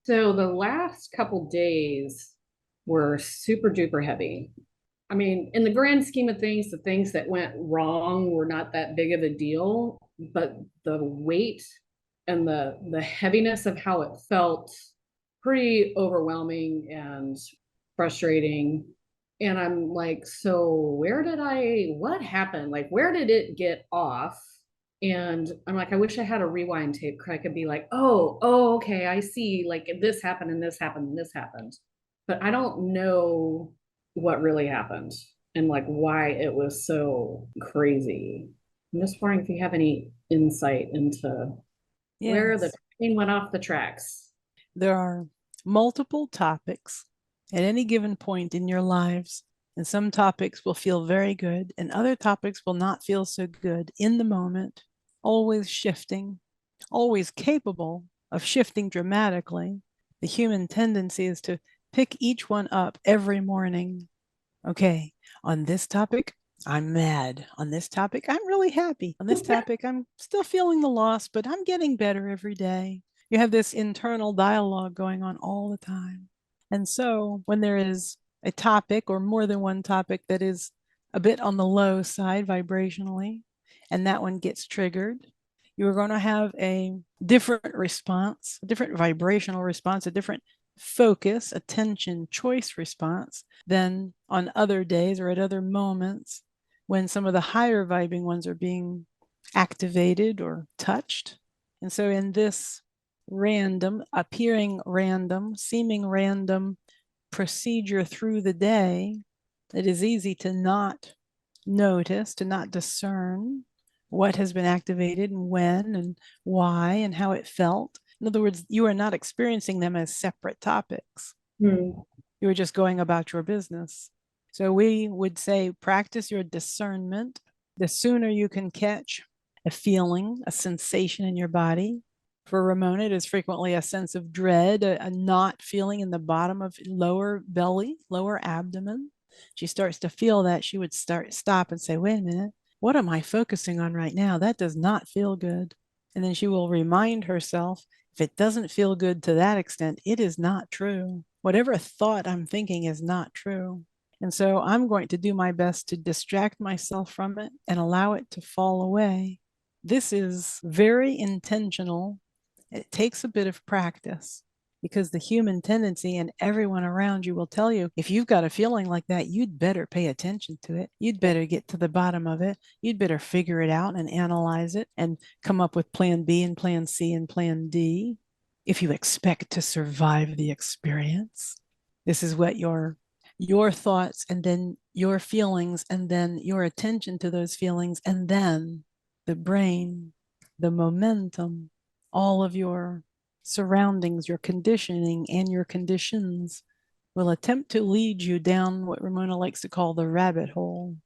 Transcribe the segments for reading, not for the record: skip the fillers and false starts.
So the last couple days were super duper heavy. I mean, in the grand scheme of things, the things that went wrong were not that big of a deal, but the weight and the heaviness of how it felt pretty overwhelming and frustrating. And I'm like, so what happened? Like, where did it get off? And I'm like, I wish I had a rewind tape. I could be like, okay, I see. Like this happened and this happened and this happened. But I don't know what really happened and like why it was so crazy. I'm just wondering if you have any insight into where the Yes, train went off the tracks. there are multiple topics at any given point in your lives, and some topics will feel very good, and other topics will not feel so good in the moment, always shifting, always capable of shifting dramatically. The human tendency is to pick each one up every morning. Okay, on this topic, I'm mad. On this topic, I'm really happy. On this topic, I'm still feeling the loss, but I'm getting better every day. You have this internal dialogue going on all the time. And so when there is a topic or more than one topic that is a bit on the low side vibrationally, and that one gets triggered, you are going to have a different response, a different vibrational response, a different focus, attention, choice response than on other days or at other moments when some of the higher vibing ones are being activated or touched. And so, in this random, appearing random, seeming random procedure through the day, it is easy to not notice, to not discern what has been activated and when and why and how it felt. In other words, you are not experiencing them as separate topics. Hmm. You are just going about your business. So we would say practice your discernment. The sooner you can catch a feeling, a sensation in your body. For Ramona, it is frequently a sense of dread, a knot feeling in the bottom of lower belly, lower abdomen. She starts to feel that, she would stop and say, wait a minute, what am I focusing on right now? That does not feel good. And then she will remind herself, if it doesn't feel good to that extent, it is not true. Whatever thought I'm thinking is not true. And so I'm going to do my best to distract myself from it and allow it to fall away. This is very intentional. It takes a bit of practice because the human tendency and everyone around you will tell you, if you've got a feeling like that, you'd better pay attention to it. You'd Yeah. better get to the bottom of it. You'd better figure it out and analyze it and come up with plan B and plan C and plan D if you expect to survive the experience. This is what your thoughts and then your feelings and then your attention to those feelings and then the brain, the momentum, all of your surroundings, your conditioning and your conditions will attempt to lead you down what Ramona likes to call the rabbit hole.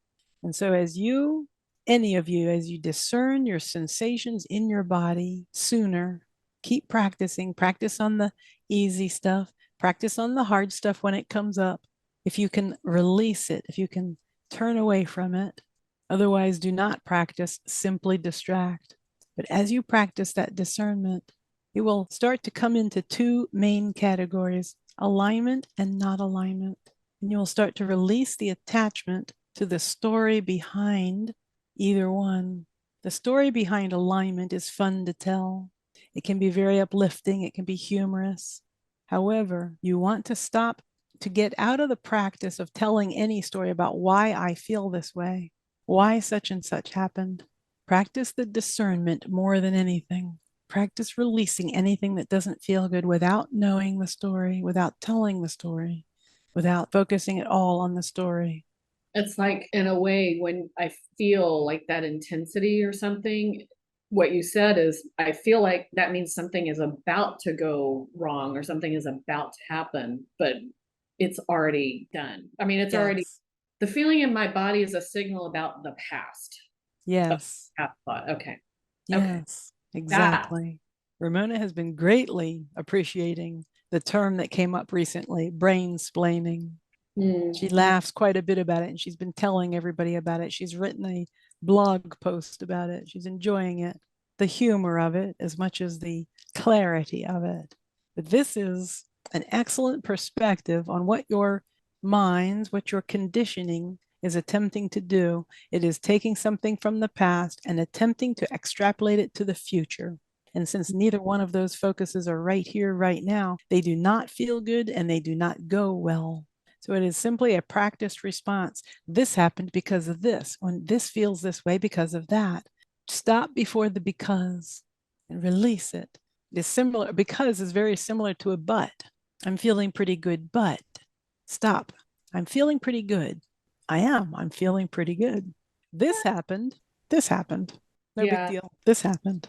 And so as you, any of you, as you discern your sensations in your body sooner, keep practicing, practice on the easy stuff, practice on the hard stuff when it comes up. If you can release it, if you can turn away from it, otherwise do not practice, simply distract. But as you practice that discernment, it will start to come into two main categories, alignment and not alignment. And you'll start to release the attachment to the story behind either one. The story behind alignment is fun to tell. It can be very uplifting, it can be humorous. However, you want to stop to get out of the practice of telling any story about why I feel this way, why such and such happened. Practice the discernment more than anything. Practice releasing anything that doesn't feel good without knowing the story, without telling the story, without focusing at all on the story. It's like in a way when I feel like that intensity or something, what you said is I feel like that means something is about to go wrong or something is about to happen, but it's already done. I mean, it's already Yes. the feeling in my body is a signal about the past of Yes. past thought. Okay. Okay. Yes. That. Exactly. Ramona has been greatly appreciating the term that came up recently, brain splaining. She Mm. laughs quite a bit about it and she's been telling everybody about it. She's written a blog post about it. She's enjoying it, the humor of it as much as the clarity of it. But this is an excellent perspective on what your minds, what your conditioning is attempting to do. It is taking something from the past and attempting to extrapolate it to the future. And since neither one of those focuses are right here, right now, they do not feel good and they do not go well. So it is simply a practiced response. This happened because of this. When this feels this way because of that, stop before the because and release it. It's similar because is very similar to a but. I'm feeling pretty good, but stop. I'm feeling pretty good. I am. I'm feeling pretty good. This happened. This happened. No big Yeah. deal. This happened.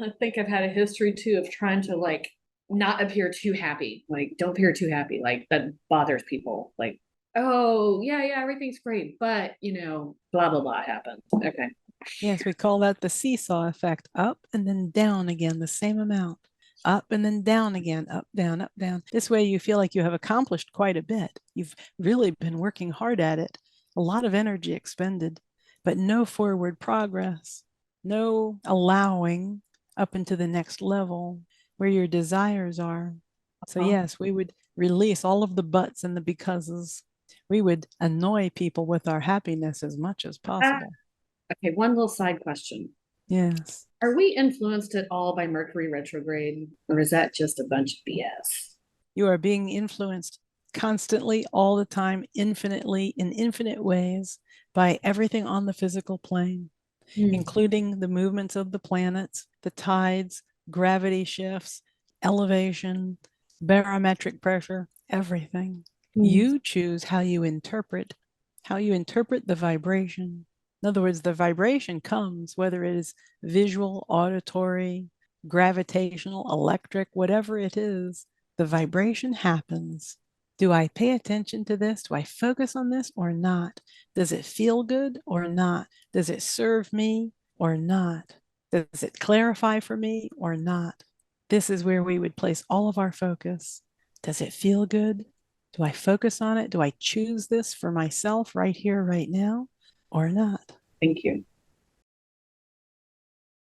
I think I've had a history too of trying to like not appear too happy. Like, don't appear too happy. Like, that bothers people. Like, oh, yeah, yeah, everything's great. But, blah, blah, blah happened. Okay. Yes, we call that the seesaw effect. Up and then down again, the same amount. Up and then down again, up, down, up, down. This way you feel like you have accomplished quite a bit. You've really been working hard at it. A lot of energy expended, but no forward progress, no allowing up into the next level where your desires are. So, yes, we would release all of the buts and the becauses. We would annoy people with our happiness as much as possible. Okay, one little side question. Yes. Are we influenced at all by Mercury retrograde, or is that just a bunch of BS? You are being influenced constantly, all the time, infinitely, in infinite ways by everything on the physical plane, including the movements of the planets, the tides, gravity shifts, elevation, barometric pressure, everything. You choose how you interpret the vibration. In other words, the vibration comes whether it is visual, auditory, gravitational, electric, whatever it is, the vibration happens. Do I pay attention to this? Do I focus on this or not? Does it feel good or not? Does it serve me or not? Does it clarify for me or not? This is where we would place all of our focus. Does it feel good? Do I focus on it? Do I choose this for myself right here, right now, or not? Thank you.